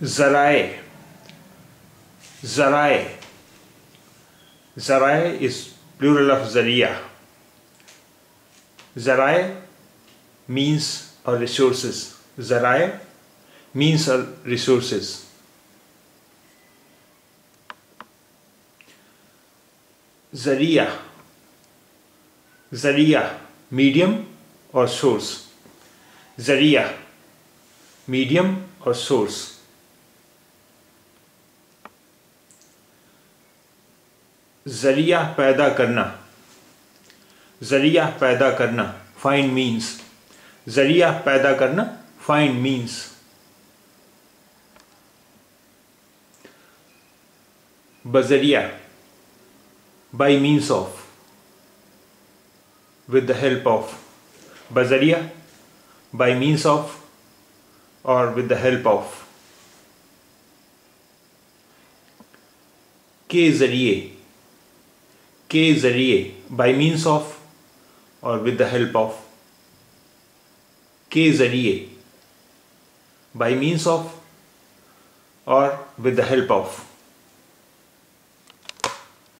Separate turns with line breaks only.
zara'e. Zara'e. Zara'e is plural of zari'a. Zara'e means resources. Zara'e means resources. Zari'a. Zari'a, medium or source. Zari'a, medium or source. ज़रिया पैदा करना. ज़रिया पैदा करना, find means. ज़रिया पैदा करना, find means. बज़रिया, by means of, with the help of. बज़रिया, by means of or with the help of. के ज़रिए. के ज़रिए, by means of or with the help of. के ज़रिए, by means of or with the help of.